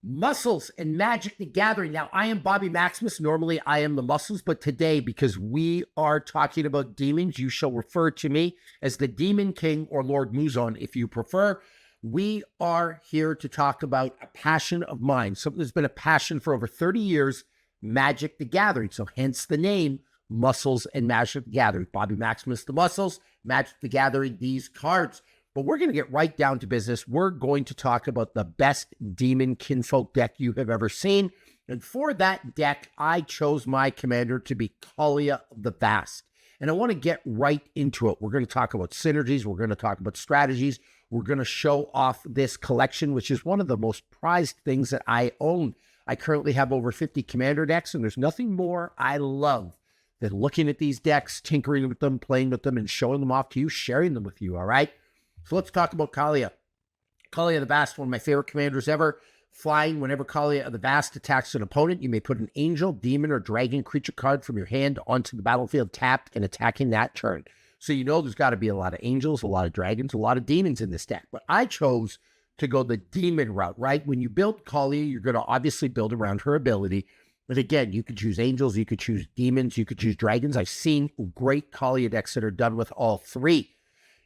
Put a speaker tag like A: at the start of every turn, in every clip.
A: Muscles and Magic the Gathering. Now, I am Bobby Maximus. Normally, I am the muscles, but today, because we are talking about demons, you shall refer to me as the Demon King or Lord Muzon, if you prefer. We are here to talk about a passion of mine, something that's been a passion for over 30 years, Magic the Gathering. So hence the name, Muscles and Magic the Gathering. Bobby Maximus, the muscles, Magic the Gathering, these cards. But we're going to get right down to business. We're going to talk about the best Demon Kinfolk deck you have ever seen. And for that deck, I chose my commander to be Kaalia the Vast. And I want to get right into it. We're going to talk about synergies. We're going to talk about strategies. We're going to show off this collection, which is one of the most prized things that I own. I currently have over 50 commander decks, and there's nothing more I love than looking at these decks, tinkering with them, playing with them, and showing them off to you, sharing them with you, all right? So let's talk about Kaalia. Kaalia the Vast, one of my favorite commanders ever. Flying, whenever Kaalia the Vast attacks an opponent, you may put an angel, demon, or dragon creature card from your hand onto the battlefield tapped and attacking that turn. So you know there's got to be a lot of angels, a lot of dragons, a lot of demons in this deck. But I chose to go the demon route, right? When you build Kaalia, you're going to obviously build around her ability. But again, you could choose angels, you could choose demons, you could choose dragons. I've seen great Kaalia decks that are done with all three.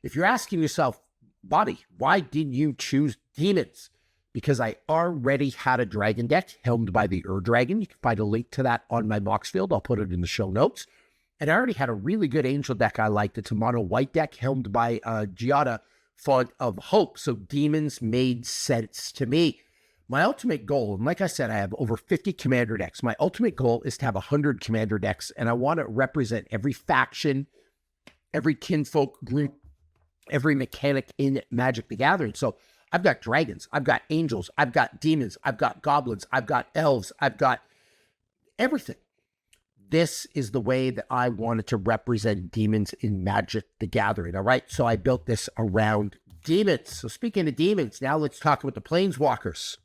A: If you're asking yourself, Bobby, why did you choose demons? Because I already had a dragon deck helmed by the Dragon. You can find a link to that on my box field. I'll put it in the show notes. And I already had a really good angel deck I liked. It's a mono white deck helmed by Giada, Font of Hope. So demons made sense to me. My ultimate goal, and like I said, I have over 50 commander decks. My ultimate goal is to have 100 commander decks, and I want to represent every faction, every kinfolk group, every mechanic in Magic the Gathering. So I've got dragons, I've got angels, I've got demons, I've got goblins, I've got elves, I've got everything. This is the way that I wanted to represent demons in Magic the Gathering, all right? So I built this around demons. So speaking of demons, now let's talk about the Planeswalkers.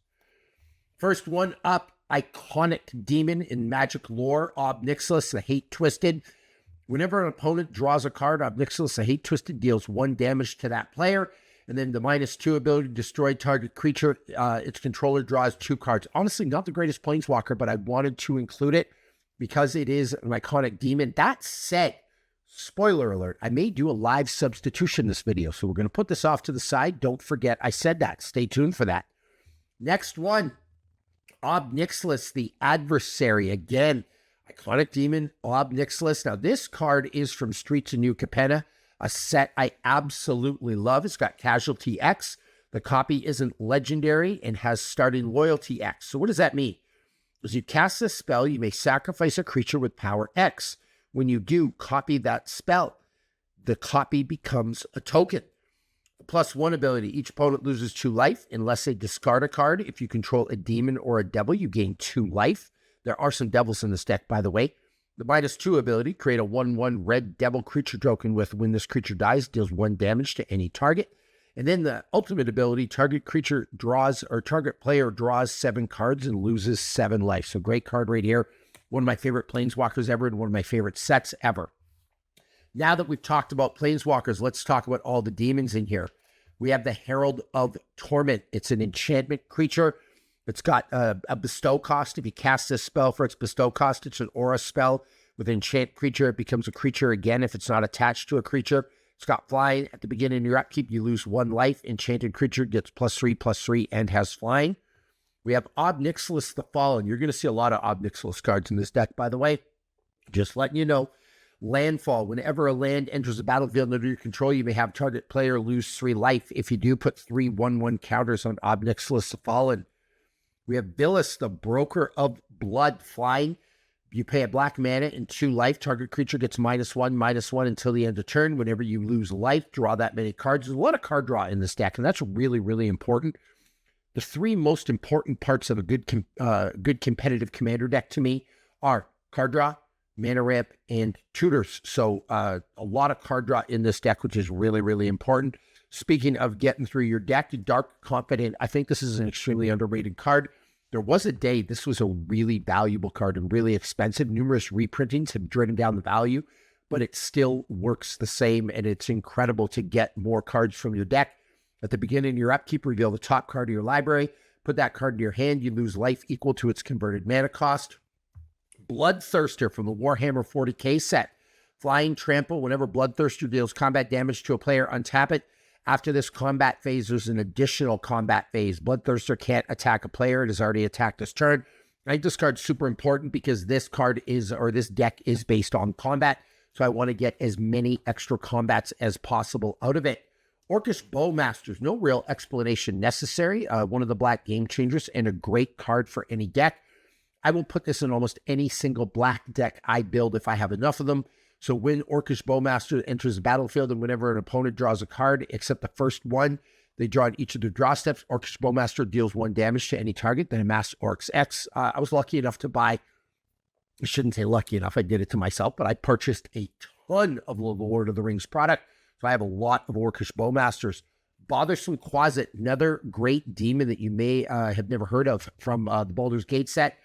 A: First one up, iconic demon in Magic lore, Ob Nixilis, the Hate Twisted. Whenever an opponent draws a card, Ob Nixilis, the Hate Twisted, deals 1 damage to that player. And then the -2 ability to destroy target creature, its controller draws 2 cards. Honestly, not the greatest Planeswalker, but I wanted to include it because it is an iconic demon. That said, spoiler alert, I may do a live substitution in this video. So we're going to put this off to the side. Don't forget I said that. Stay tuned for that. Next one, Ob Nixilis, the Adversary. Again, iconic demon, Ob Nixilis. Now, this card is from Streets of New Capenna, a set I absolutely love. It's got Casualty X. The copy isn't legendary and has starting Loyalty X. So what does that mean? As you cast this spell, you may sacrifice a creature with power X. When you do, copy that spell. The copy becomes a token. The +1 ability, each opponent loses 2 life unless they discard a card. If you control a demon or a devil, you gain 2 life. There are some devils in this deck, by the way. The -2 ability, create a 1/1 red devil creature token with when this creature dies, deals 1 damage to any target. And then the ultimate ability, target creature draws, or target player draws 7 cards and loses 7 life. So great card right here. One of my favorite Planeswalkers ever and one of my favorite sets ever. Now that we've talked about Planeswalkers, let's talk about all the demons in here. We have the Herald of Torment. It's an enchantment creature. It's got a bestow cost. If you cast this spell for its bestow cost, it's an aura spell. With an enchant creature, it becomes a creature again if it's not attached to a creature. It's got flying. At the beginning of your upkeep, you lose 1 life. Enchanted creature gets +3/+3 and has flying. We have Ob Nixilis the Fallen. You're going to see a lot of Ob Nixilis cards in this deck, by the way. Just letting you know. Landfall. Whenever a land enters the battlefield under your control, you may have target player lose 3 life. If you do, put 3 1/1 counters on Ob Nixilis the Fallen. We have Billis, the Broker of Blood, flying. You pay a black mana and 2 life. Target creature gets -1/-1 until the end of turn. Whenever you lose life, draw that many cards. There's a lot of card draw in this deck, and that's really, really important. The 3 most important parts of a good competitive commander deck to me are card draw, mana ramp, and tutors. So a lot of card draw in this deck, which is really, really important. Speaking of getting through your deck, Dark Confident, I think this is an extremely underrated card. There was a day this was a really valuable card and really expensive. Numerous reprintings have driven down the value, but it still works the same, and it's incredible to get more cards from your deck. At the beginning of your upkeep, reveal the top card of your library, Put that card in your hand. You lose life equal to its converted mana cost. Bloodthirster from the Warhammer 40k set. Flying Trample. Whenever Bloodthirster deals combat damage to a player, untap it. After this combat phase, there's an additional combat phase. Bloodthirster can't attack a player. It has already attacked this turn. I think this card's super important because this card is, or this deck is based on combat. So I want to get as many extra combats as possible out of it. Orcish Bowmasters, no real explanation necessary. One of the black game changers and a great card for any deck. I will put this in almost any single black deck I build if I have enough of them. So when Orcish Bowmaster enters the battlefield and whenever an opponent draws a card, except the first one, they draw in each of their draw steps. Orcish Bowmaster deals 1 damage to any target, then amass Orcs X. I was lucky enough to buy, I shouldn't say lucky enough, I did it to myself, but I purchased a ton of the Lord of the Rings product. So I have a lot of Orcish Bowmasters. Bothersome Quasit, another great demon that you may have never heard of from the Baldur's Gate set.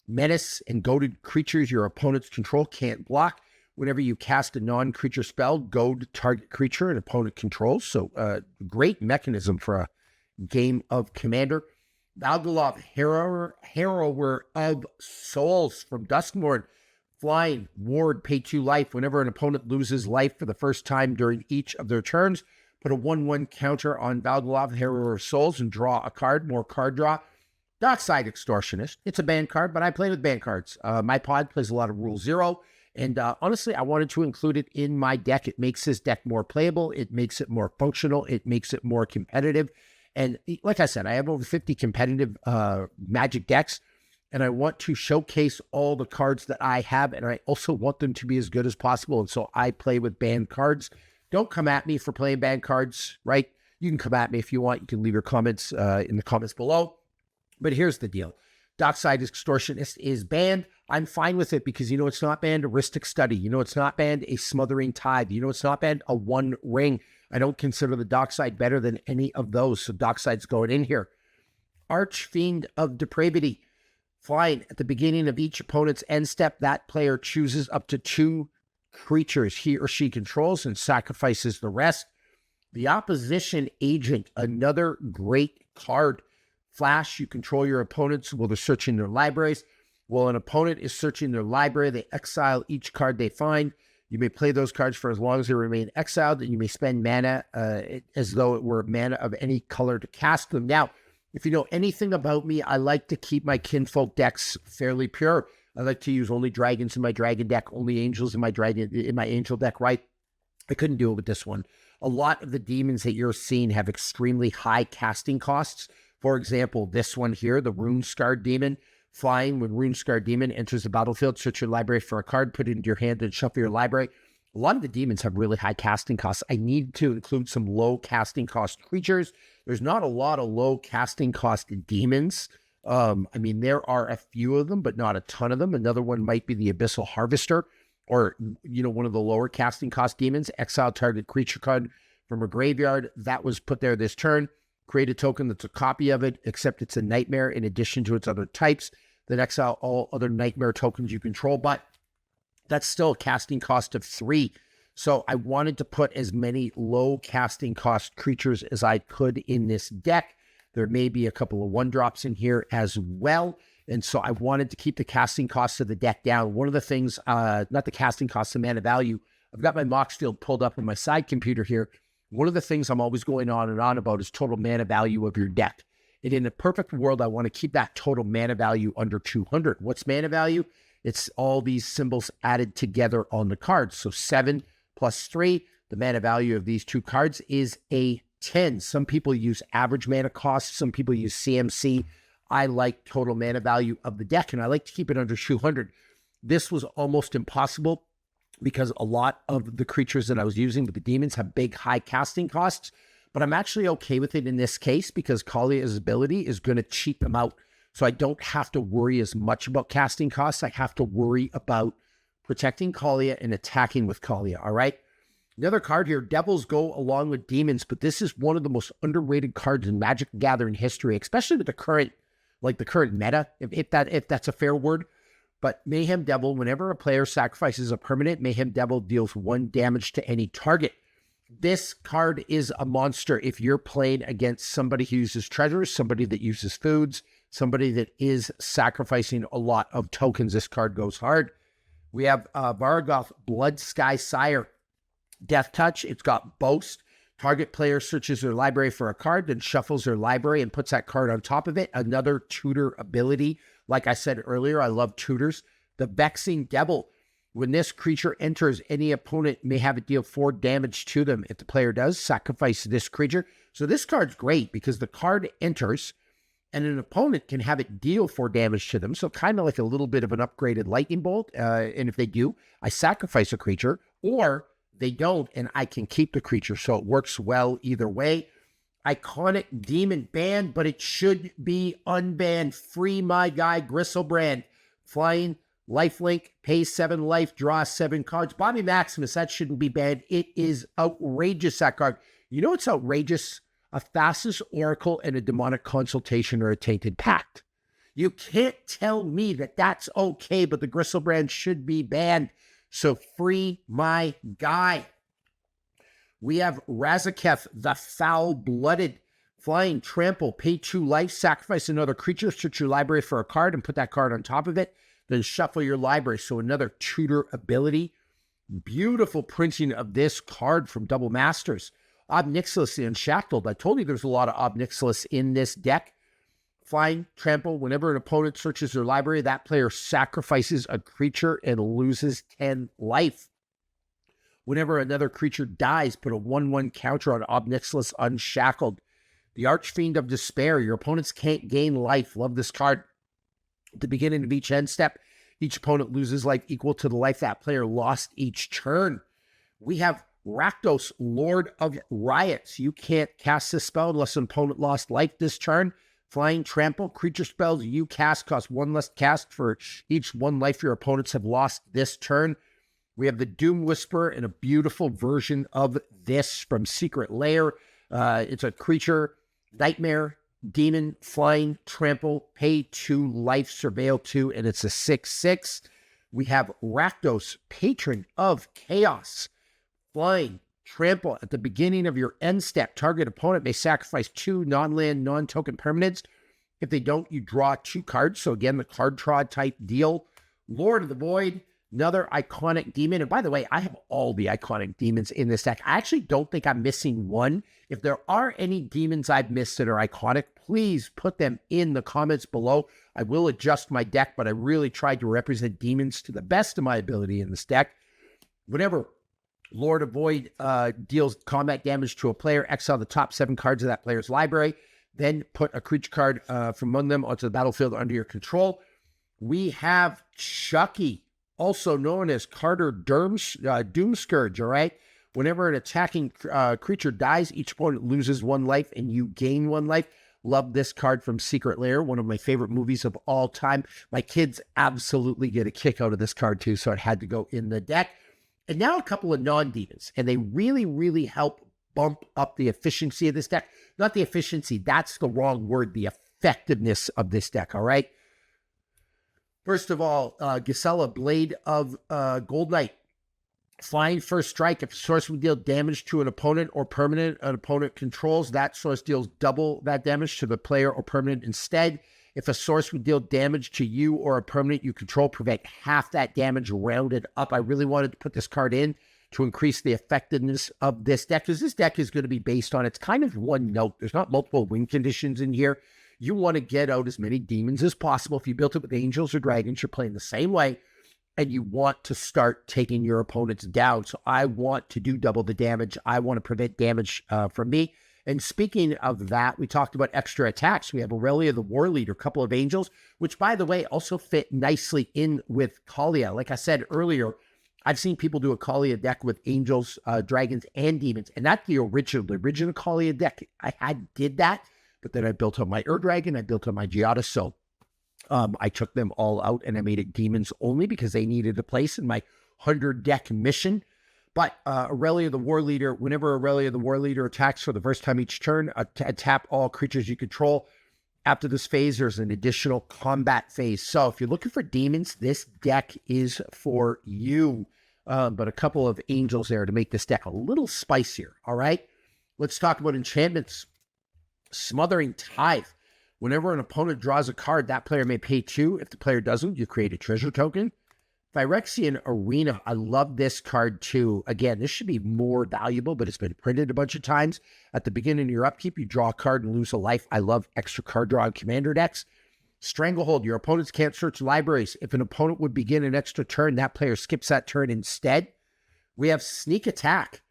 A: Menace and goaded creatures your opponent's control can't block. Whenever you cast a non-creature spell, goad target creature an opponent controls. So great mechanism for a game of Commander. Valgalov, Harrower of Souls from Duskmourn. Flying, ward, pay 2 life. Whenever an opponent loses life for the first time during each of their turns, put a 1/1 counter on Valgalov, Harrower of Souls, and draw a card, more card draw. Dockside Extortionist. It's a banned card, but I play with banned cards. My pod plays a lot of Rule 0. And honestly, I wanted to include it in my deck. It makes this deck more playable. It makes it more functional. It makes it more competitive. And like I said, I have over 50 competitive Magic decks, and I want to showcase all the cards that I have, and I also want them to be as good as possible. And so I play with banned cards. Don't come at me for playing banned cards, right? You can come at me if you want. You can leave your comments in the comments below. But here's the deal. Dockside Extortionist is banned. I'm fine with it because you know it's not banned a Rhystic Study. You know it's not banned a Smothering Tithe. You know it's not banned a One Ring. I don't consider the Dockside better than any of those, so Dockside's going in here. Archfiend of Depravity. Flying, at the beginning of each opponent's end step, that player chooses up to 2 creatures he or she controls and sacrifices the rest. The Opposition Agent, another great card. Flash, you control your opponents while they're searching their libraries. While an opponent is searching their library, they exile each card they find. You may play those cards for as long as they remain exiled, and you may spend mana as though it were mana of any color to cast them. Now, if you know anything about me, I like to keep my Kinfolk decks fairly pure. I like to use only dragons in my dragon deck, only angels in my angel deck, right? I couldn't do it with this one. A lot of the demons that you're seeing have extremely high casting costs. For example, this one here, the Runescarred Demon. Flying, when Runescarred Demon enters the battlefield, search your library for a card, put it into your hand, and shuffle your library. A lot of the demons have really high casting costs. I need to include some low casting cost creatures. There's not a lot of low casting cost demons. I mean, there are a few of them, but not a ton of them. Another one might be the Abyssal Harvester, or, you know, one of the lower casting cost demons. Exile target creature card from a graveyard. That was put there this turn. Create a token that's a copy of it, except it's a nightmare in addition to its other types. Then exile all other nightmare tokens you control, but that's still a casting cost of 3. So I wanted to put as many low casting cost creatures as I could in this deck. There may be a couple of 1-drops in here as well. And so I wanted to keep the casting costs of the deck down. One of the things, not the casting costs, the mana value. I've got my Mox Field pulled up on my side computer here. One of the things I'm always going on and on about is total mana value of your deck. And in a perfect world, I want to keep that total mana value under 200. What's mana value? It's all these symbols added together on the cards. So 7 plus 3, the mana value of these 2 cards is a 10. Some people use average mana cost. Some people use CMC. I like total mana value of the deck, and I like to keep it under 200. This was almost impossible because a lot of the creatures that I was using with the demons have big, high casting costs. But I'm actually okay with it in this case because Kaalia's ability is going to cheat them out. So I don't have to worry as much about casting costs. I have to worry about protecting Kaalia and attacking with Kaalia, all right? Another card here, Devils go along with demons, but this is one of the most underrated cards in Magic the Gathering history, especially with the current meta, if that's a fair word. But Mayhem Devil, whenever a player sacrifices a permanent, Mayhem Devil deals 1 damage to any target. This card is a monster if you're playing against somebody who uses treasures, somebody that uses foods, somebody that is sacrificing a lot of tokens. This card goes hard. We have Vargoth, Blood Sky Sire, Death Touch. It's got Boast. Target player searches their library for a card, then shuffles their library and puts that card on top of it. Another tutor ability. Like I said earlier, I love tutors. The Vexing Devil. When this creature enters, any opponent may have it deal 4 damage to them. If the player does, sacrifice this creature. So this card's great because the card enters and an opponent can have it deal 4 damage to them. So kind of like a little bit of an upgraded lightning bolt. And if they do, I sacrifice a creature, or they don't and I can keep the creature. So it works well either way. Iconic Demon banned, but it should be unbanned. Free my guy, Gristlebrand. Flying, lifelink, pay 7 life, draw 7 cards. Bobby Maximus, that shouldn't be banned. It is outrageous, that card. You know what's outrageous? A Thassa's Oracle and a Demonic Consultation or a Tainted Pact. You can't tell me that that's okay, but the Gristlebrand should be banned. So free my guy. We have Razaketh, the Foul-Blooded. Flying, trample, pay 2 life, sacrifice another creature, search your library for a card and put that card on top of it. Then shuffle your library. So another tutor ability. Beautiful printing of this card from Double Masters. Ob Nixilis the Unshackled. I told you there's a lot of Ob Nixilis in this deck. Flying, trample, whenever an opponent searches their library, that player sacrifices a creature and loses 10 life. Whenever another creature dies, put a 1/1 counter on Ob Nixilis Unshackled. The Archfiend of Despair. Your opponents can't gain life. Love this card. At the beginning of each end step, each opponent loses life equal to the life that player lost each turn. We have Rakdos, Lord of Riots. You can't cast this spell unless an opponent lost life this turn. Flying, trample, creature spells you cast cost 1 less cast for each 1 life your opponents have lost this turn. We have the Doom Whisperer and a beautiful version of this from Secret Lair. It's a creature, nightmare, demon, flying, trample, pay 2 life, surveil 2, and it's a 6/6. We have Rakdos, Patron of Chaos. Flying, trample, at the beginning of your end step, target opponent may sacrifice 2 non-land, non-token permanents. If they don't, you draw 2 cards. So again, the card draw type deal. Lord of the Void, another iconic demon. And by the way, I have all the iconic demons in this deck. I actually don't think I'm missing one. If there are any demons I've missed that are iconic, please put them in the comments below. I will adjust my deck, but I really tried to represent demons to the best of my ability in this deck. Whenever Lord of Void deals combat damage to a player, exile the top 7 cards of that player's library, then put a creature card from among them onto the battlefield under your control. We have Chucky, also known as Carter Doomscourge, all right? Whenever an attacking creature dies, each opponent loses 1 life and you gain 1 life. Love this card from Secret Lair, one of my favorite movies of all time. My kids absolutely get a kick out of this card too, so it had to go in the deck. And now a couple of non-demons, and they really, really help bump up the efficiency of this deck. Not the efficiency, that's the wrong word, the effectiveness of this deck, all right? First of all, Gisela, Blade of Gold Knight. Flying, first strike. If a source would deal damage to an opponent or permanent an opponent controls, that source deals double that damage to the player or permanent instead. If a source would deal damage to you or a permanent you control, prevent half that damage rounded up. I really wanted to put this card in to increase the effectiveness of this deck, because this deck is going to be based on, it's kind of one note. There's not multiple win conditions in here. You want to get out as many demons as possible. If you built it with angels or dragons, you're playing the same way, and you want to start taking your opponents down. So I want to do double the damage. I want to prevent damage from me. And speaking of that, we talked about extra attacks. We have Aurelia the War Leader, a couple of angels, which, by the way, also fit nicely in with Kaalia. Like I said earlier, I've seen people do a Kaalia deck with angels, dragons, and demons. And that's the original Kaalia deck. I did that, but then I built on my Dragon, I built on my Giada. So I took them all out and I made it demons only because they needed a place in my 100 deck mission. But Aurelia the War Leader, whenever Aurelia the War Leader attacks for the first time each turn, tap all creatures you control. After this phase, there's an additional combat phase. So if you're looking for demons, this deck is for you. but a couple of angels there to make this deck a little spicier, all right? Let's talk about enchantments. Smothering Tithe. Whenever an opponent draws a card, that player may pay 2. If the player doesn't, you create a treasure token. Phyrexian Arena. I love this card too. Again, this should be more valuable, but it's been printed a bunch of times. At the beginning of your upkeep, you draw a card and lose a life. I love extra card draw in commander decks. Stranglehold. Your opponents can't search libraries. If an opponent would begin an extra turn, that player skips that turn instead. We have Sneak Attack.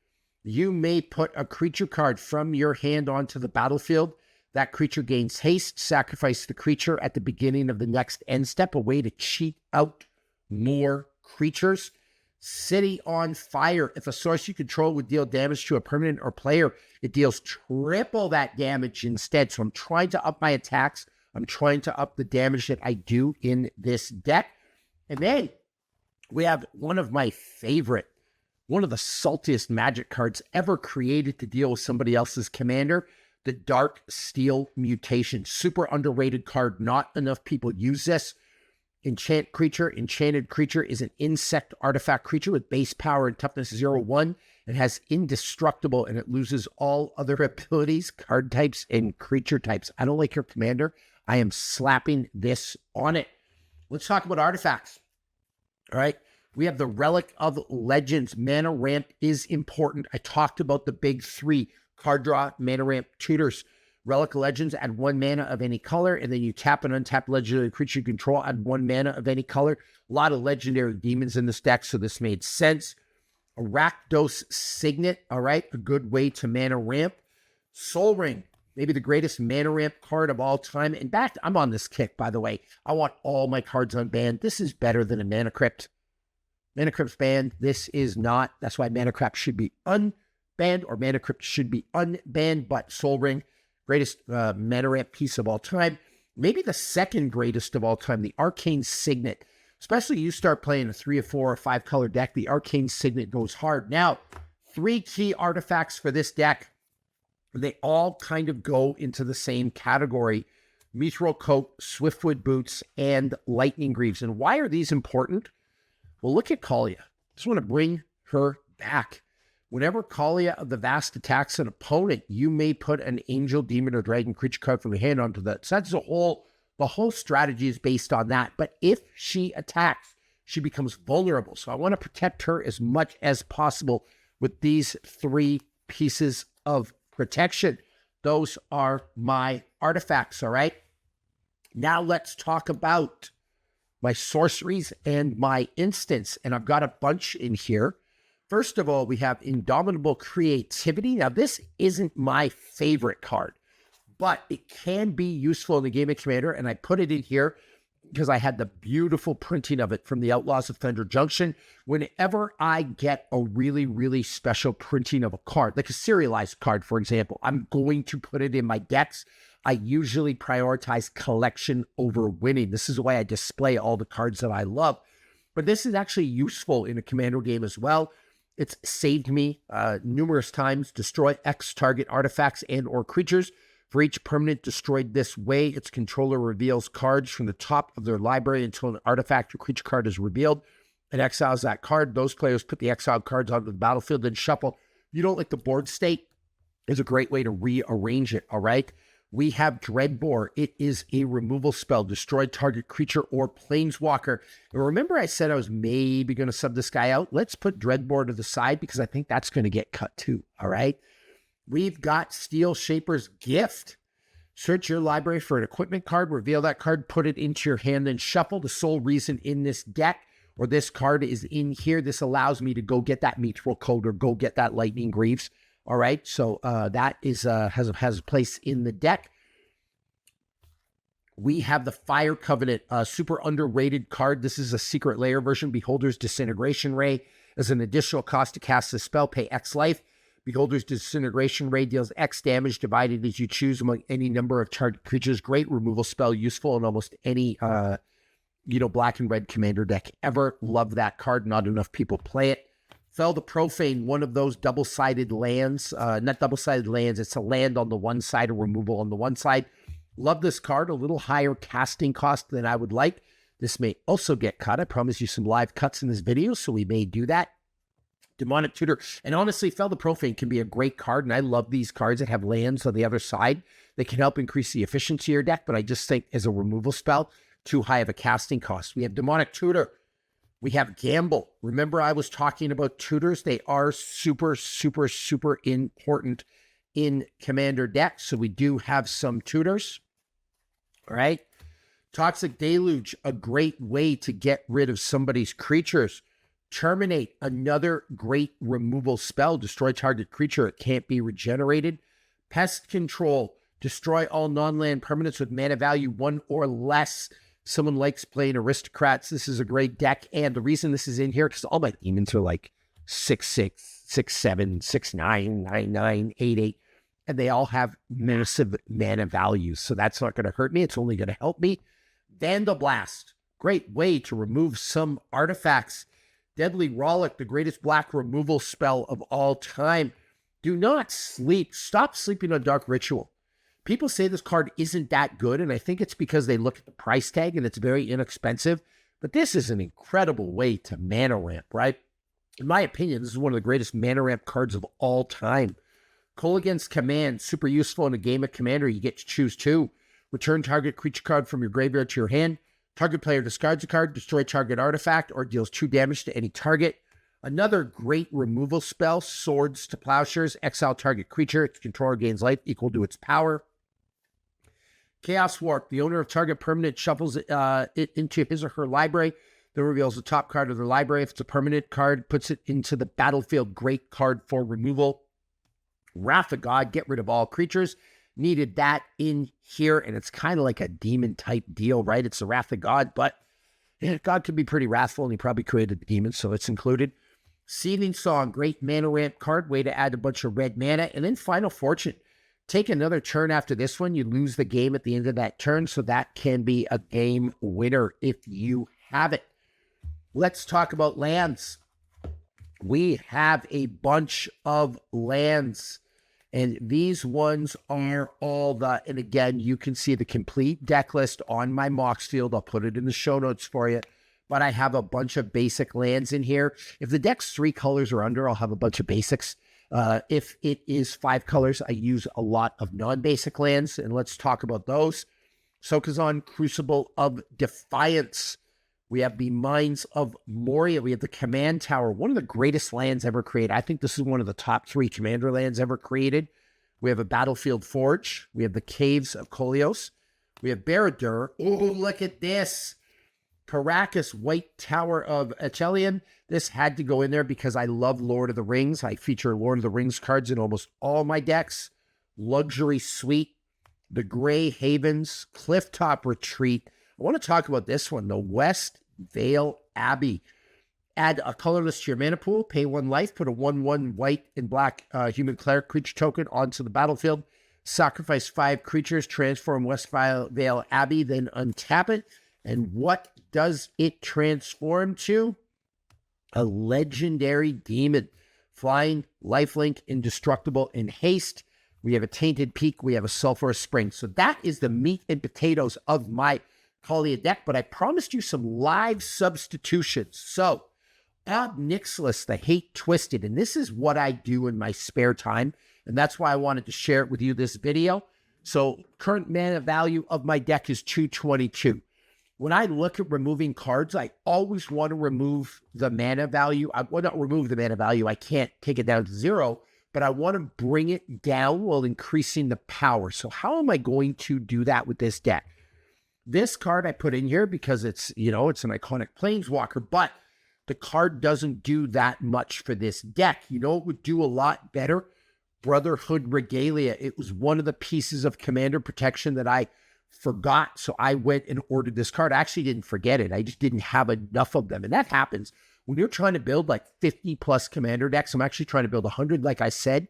A: You may put a creature card from your hand onto the battlefield. That creature gains haste. Sacrifice the creature at the beginning of the next end step, a way to cheat out more creatures. City on Fire. If a source you control would deal damage to a permanent or player, it deals triple that damage instead. So I'm trying to up my attacks. I'm trying to up the damage that I do in this deck. And then we have one of my favorite, one of the saltiest Magic cards ever created to deal with somebody else's commander, the Dark Steel Mutation. Super underrated card. Not enough people use this. Enchant creature. Enchanted creature is an insect artifact creature with base power and toughness 0/1. It has indestructible and it loses all other abilities, card types, and creature types. I don't like your commander. I am slapping this on it. Let's talk about artifacts. All right. We have the Relic of Legends. Mana ramp is important. I talked about the big 3. Card draw, mana ramp, tutors. Relic of Legends, add 1 mana of any color, and then you tap an untapped legendary creature you control, add 1 mana of any color. A lot of legendary demons in this deck, so this made sense. Rakdos Signet, all right, a good way to mana ramp. Soul Ring, maybe the greatest mana ramp card of all time. In fact, I'm on this kick, by the way. I want all my cards unbanned. This is better than a Mana Crypt. Mana Crypt's banned. This is not. That's why Mana Crypt should be unbanned, or Mana Crypt should be unbanned, but Soul Ring, greatest mana ramp piece of all time. Maybe the second greatest of all time, the Arcane Signet. Especially you start playing a 3 or 4 or 5 color deck, the Arcane Signet goes hard. Now, 3 key artifacts for this deck. They all kind of go into the same category. Mithril Coat, Swiftwood Boots, and Lightning Greaves. And why are these important? Well, look at Kaalia. Just want to bring her back. Whenever Kaalia of the Vast attacks an opponent, you may put an angel, demon, or dragon creature card from your hand onto that. So that's the whole strategy is based on that. But if she attacks, she becomes vulnerable. So I want to protect her as much as possible with these 3 pieces of protection. Those are my artifacts, all right? Now let's talk about my sorceries and my instants. And I've got a bunch in here. First of all, we have Indomitable Creativity. Now, this isn't my favorite card, but it can be useful in the game of Commander, and I put it in here because I had the beautiful printing of it from the Outlaws of Thunder Junction. Whenever I get a really, really special printing of a card, like a serialized card, for example, I'm going to put it in my decks. I usually prioritize collection over winning. This is why I display all the cards that I love. But this is actually useful in a Commander game as well. It's saved me numerous times. Destroy X target artifacts and or creatures. For each permanent destroyed this way, its controller reveals cards from the top of their library until an artifact or creature card is revealed. It exiles that card. Those players put the exiled cards onto the battlefield and shuffle. If you don't like the board state, it's a great way to rearrange it, all right? We have Dreadbore. It is a removal spell. Destroy target creature or planeswalker. And remember I said I was maybe going to sub this guy out? Let's put Dreadbore to the side because I think that's going to get cut too, all right? We've got Steel Shaper's Gift. Search your library for an equipment card, reveal that card, put it into your hand, then shuffle. The sole reason in this deck or this card is in here. This allows me to go get that Mithril Coat or go get that Lightning Greaves. All right, so that is has a place in the deck. We have the Fire Covenant, a super underrated card. This is a Secret Lair version. Beholder's Disintegration Ray. As an additional cost to cast this spell, pay X life. Beholder's Disintegration Ray deals X damage divided as you choose among any number of target creatures. Great removal spell, useful in almost any black and red commander deck ever. Love that card. Not enough people play it. Fell the Profane, one of those double-sided lands. Not double-sided lands. It's a land on the one side, a removal on the one side. Love this card. A little higher casting cost than I would like. This may also get cut. I promise you some live cuts in this video, so we may do that. Demonic Tutor. And honestly, Fel the Profane can be a great card, and I love these cards that have lands on the other side. They can help increase the efficiency of your deck, but I just think as a removal spell, too high of a casting cost. We have Demonic Tutor. We have Gamble. Remember I was talking about tutors? They are super, super, super important in Commander decks. So we do have some tutors. All right. Toxic Deluge, a great way to get rid of somebody's creatures. Terminate, another great removal spell. Destroy target creature. It can't be regenerated. Pest Control, destroy all non-land permanents with mana value 1 or less. Someone likes playing Aristocrats. This is a great deck. And the reason this is in here, because all my demons are like 6/6, 6/7, 6/9, 9/9, 8/8. And they all have massive mana values. So that's not going to hurt me. It's only going to help me. Vandal Blast, great way to remove some artifacts. Deadly Rollick, the greatest black removal spell of all time. Do not sleep. Stop sleeping on Dark Ritual. People say this card isn't that good, and I think it's because they look at the price tag and it's very inexpensive. But this is an incredible way to mana ramp, right? In my opinion, this is one of the greatest mana ramp cards of all time. Kolaghan's Command, super useful in a game of Commander. You get to choose 2. Return target creature card from your graveyard to your hand. Target player discards a card, destroy target artifact, or deals 2 damage to any target. Another great removal spell, Swords to Plowshares. Exile target creature. Its controller gains life equal to its power. Chaos Warp. The owner of target permanent shuffles it into his or her library. Then reveals the top card of their library. If it's a permanent card, puts it into the battlefield. Great card for removal. Wrath of God. Get rid of all creatures. Needed that in here, and it's kind of like a demon type deal, right? It's the Wrath of God, but yeah, God could be pretty wrathful, and he probably created the demons, so it's included. Seething Song, great mana ramp card, way to add a bunch of red mana. And then Final Fortune. Take another turn after this one. You lose the game at the end of that turn, so that can be a game winner if you have it. Let's talk about lands. We have a bunch of lands. And these ones are all the, and again, you can see the complete deck list on my Mox Field. I'll put it in the show notes for you. But I have a bunch of basic lands in here. If the deck's 3 colors or under, I'll have a bunch of basics. If it is 5 colors, I use a lot of non-basic lands. And let's talk about those. Sokazon, Crucible of Defiance. We have the Mines of Moria. We have the Command Tower, one of the greatest lands ever created. I think this is one of the top 3 Commander lands ever created. We have a Battlefield Forge. We have the Caves of Kolios. We have Barad-dûr. Oh, look at this. Caracas, White Tower of Achelion. This had to go in there because I love Lord of the Rings. I feature Lord of the Rings cards in almost all my decks. Luxury Suite. The Grey Havens. Clifftop Retreat. I want to talk about this one, the West Vale Abbey. Add a colorless to your mana pool, pay 1 life, put a 1/1 white and black human cleric creature token onto the battlefield, sacrifice 5 creatures, transform West Vale Abbey, then untap it. And what does it transform to? A legendary demon. Flying, lifelink, indestructible, and haste. We have a Tainted Peak. We have a Sulphurous Spring. So that is the meat and potatoes of my Kaalia deck, but I promised you some live substitutions. So, Ob Nixilis, the Hate Twisted, and this is what I do in my spare time, and that's why I wanted to share it with you this video. So, current mana value of my deck is 222. When I look at removing cards, I always want to remove the mana value. I want to remove the mana value. I can't take it down to 0, but I want to bring it down while increasing the power. So, how am I going to do that with this deck? This card I put in here because it's, it's an iconic Planeswalker, but the card doesn't do that much for this deck. You know, it would do a lot better. Brotherhood Regalia. It was one of the pieces of Commander protection that I forgot, so I went and ordered this card. I actually didn't forget it. I just didn't have enough of them, and that happens when you're trying to build like 50 plus Commander decks. I'm actually trying to build 100, like I said.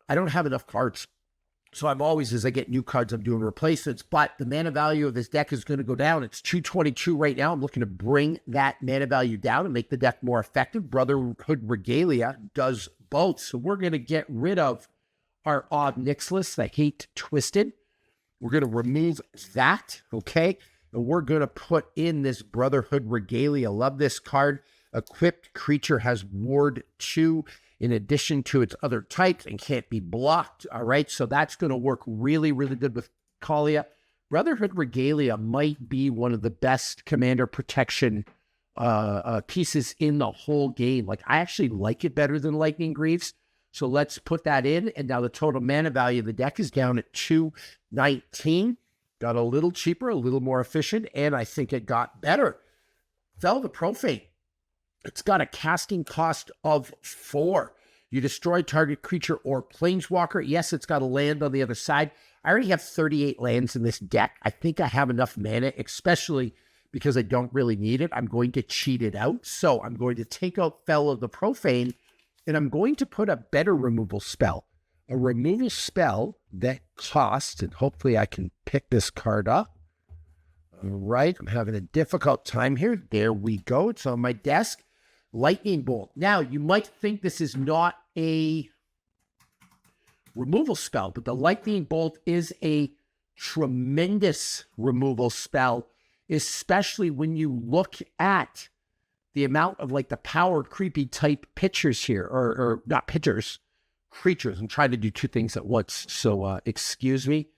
A: I don't have enough cards. So I'm always, as I get new cards, I'm doing replacements, but the mana value of this deck is going to go down. It's 222 right now. I'm looking to bring that mana value down and make the deck more effective. Brotherhood Regalia does both. So we're going to get rid of our Ob Nixilis, the Hate Twisted. We're going to remove that, okay? And we're going to put in this Brotherhood Regalia. Love this card. Equipped creature has Ward 2 in addition to its other types and can't be blocked. All right, so that's going to work really, really good with Kaalia. Brotherhood Regalia might be one of the best commander protection pieces in the whole game. Like, I actually like it better than Lightning Greaves. So let's put that in. And now the total mana value of the deck is down at 219. Got a little cheaper, a little more efficient, and I think it got better. Fel the Profane. It's got a casting cost of 4. You destroy target creature or planeswalker. Yes, it's got a land on the other side. I already have 38 lands in this deck. I think I have enough mana, especially because I don't really need it. I'm going to cheat it out. So I'm going to take out Fel of the Profane, and I'm going to put a better removal spell. A removal spell that costs, and hopefully I can pick this card up. All right, I'm having a difficult time here. There we go. It's on my desk. Lightning Bolt. Now, you might think this is not a removal spell, but the Lightning Bolt is a tremendous removal spell, especially when you look at the amount of like the power creepy type pitchers here, or not pitchers, creatures. I'm trying to do two things at once, so excuse me.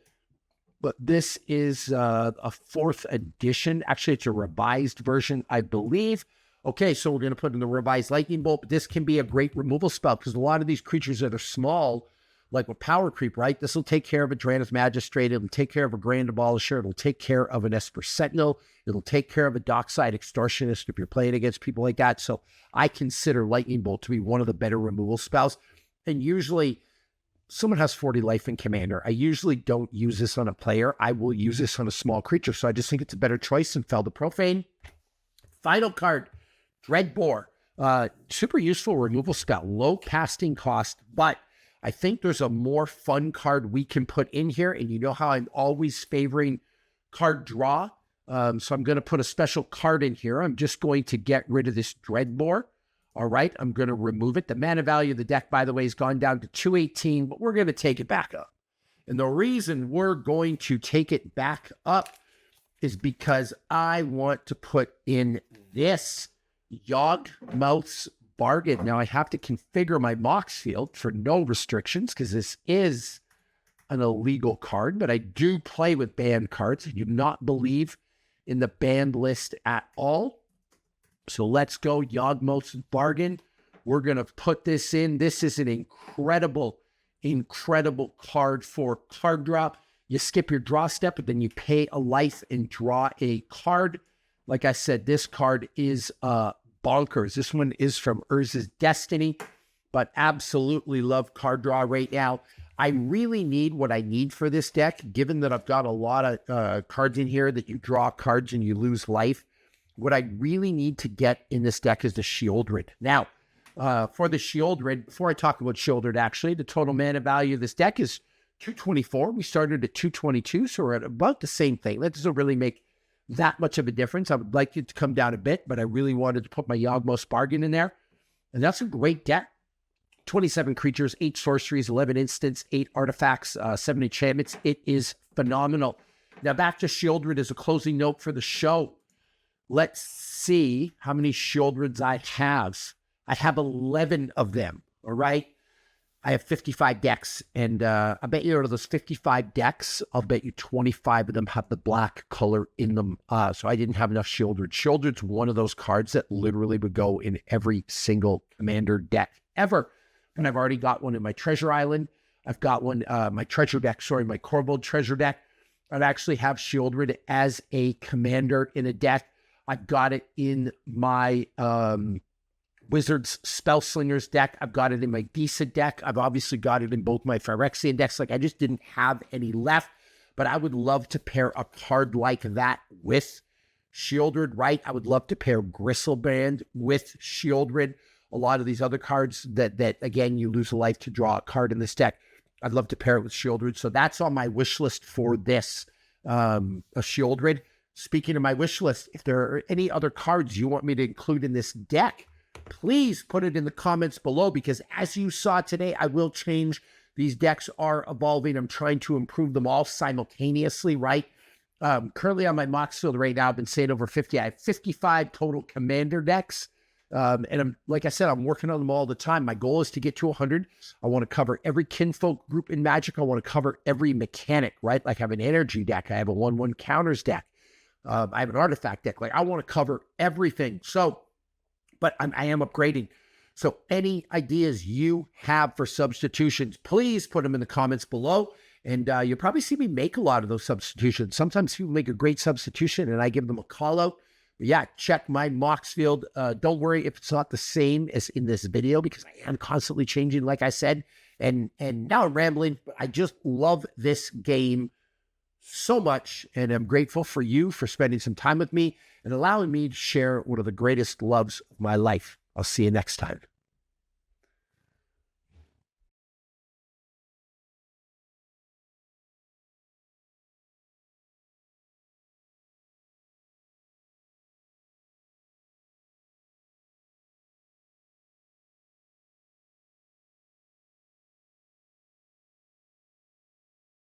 A: But this is a 4th edition. Actually, it's a revised version, I believe. Okay, so we're going to put in the revised Lightning Bolt, but this can be a great removal spell because a lot of these creatures that are small, like with power creep, right? This will take care of a Drana's Magistrate. It'll take care of a Grand Abolisher. It'll take care of an Esper Sentinel. It'll take care of a Dockside Extortionist if you're playing against people like that. So I consider Lightning Bolt to be one of the better removal spells. And usually, someone has 40 life in Commander. I usually don't use this on a player. I will use this on a small creature. So I just think it's a better choice than Fel the Profane. Final card, Dreadbore. Super useful removal spell. Low casting cost, but I think there's a more fun card we can put in here. And you know how I'm always favoring card draw. So I'm going to put a special card in here. I'm just going to get rid of this Dreadbore. All right, I'm going to remove it. The mana value of the deck, by the way, has gone down to 218, but we're going to take it back up. And the reason we're going to take it back up is because I want to put in this Yawgmoth's Bargain. Now, I have to configure my Mox field for no restrictions because this is an illegal card, but I do play with banned cards. I do not believe in the banned list at all. So let's go Yawgmoth's Bargain. We're going to put this in. This is an incredible card for card draw. You skip your draw step, but then you pay a life and draw a card. Like I said, this card is bonkers. This one is from Urza's Destiny, but absolutely love card draw right now. I really need what I need for this deck, given that I've got a lot of cards in here that you draw cards and you lose life. What I really need to get in this deck is the Shieldred. Now, for the Shieldred, before I talk about Shieldred, actually, the total mana value of this deck is 224. We started at 222, so we're at about the same thing. That doesn't really make that much of a difference. I would like it to come down a bit, but I really wanted to put my Yawgmoth's Bargain in there. And that's a great deck. 27 creatures, 8 sorceries, 11 instants, 8 artifacts, 7 enchantments. It is phenomenal. Now back to Shieldred as a closing note for the show. Let's see how many Shieldreds I have. I have 11 of them, all right? I have 55 decks, and I bet you out of those 55 decks, I'll bet you 25 of them have the black color in them. So I didn't have enough Shieldred. Shieldred's one of those cards that literally would go in every single Commander deck ever. And I've already got one in my Treasure Island. I've got one, my treasure deck, my Corvold treasure deck. I actually have Shieldred as a commander in a deck. I've got it in my Wizards Spellslingers deck. I've got it in my Disa deck. I've obviously got it in both my Phyrexian decks. Like, I just didn't have any left, but I would love to pair a card like that with Shieldred, right? I would love to pair Gristlebrand with Shieldred. A lot of these other cards that again, you lose a life to draw a card in this deck. I'd love to pair it with Shieldred. So that's on my wish list for this, a Shieldred. Speaking of my wish list, if there are any other cards you want me to include in this deck, please put it in the comments below, because as you saw today, I will change. These decks are evolving. I'm trying to improve them all simultaneously, right? Currently on my Mox field right now, I've been saying over 50. I have 55 total Commander decks. And like I said, I'm working on them all the time. My goal is to get to 100. I want to cover every kinfolk group in Magic. I want to cover every mechanic, right? Like I have an energy deck. I have a 1/1 counters deck. I have an artifact deck. Like I want to cover everything. So, but I am upgrading. So any ideas you have for substitutions, please put them in the comments below. And you'll probably see me make a lot of those substitutions. Sometimes people make a great substitution and I give them a call out. But yeah, check my Mox field. Don't worry if it's not the same as in this video because I am constantly changing, like I said. And now I'm rambling, but I just love this game so much. And I'm grateful for you for spending some time with me and allowing me to share one of the greatest loves of my life. I'll see you next time.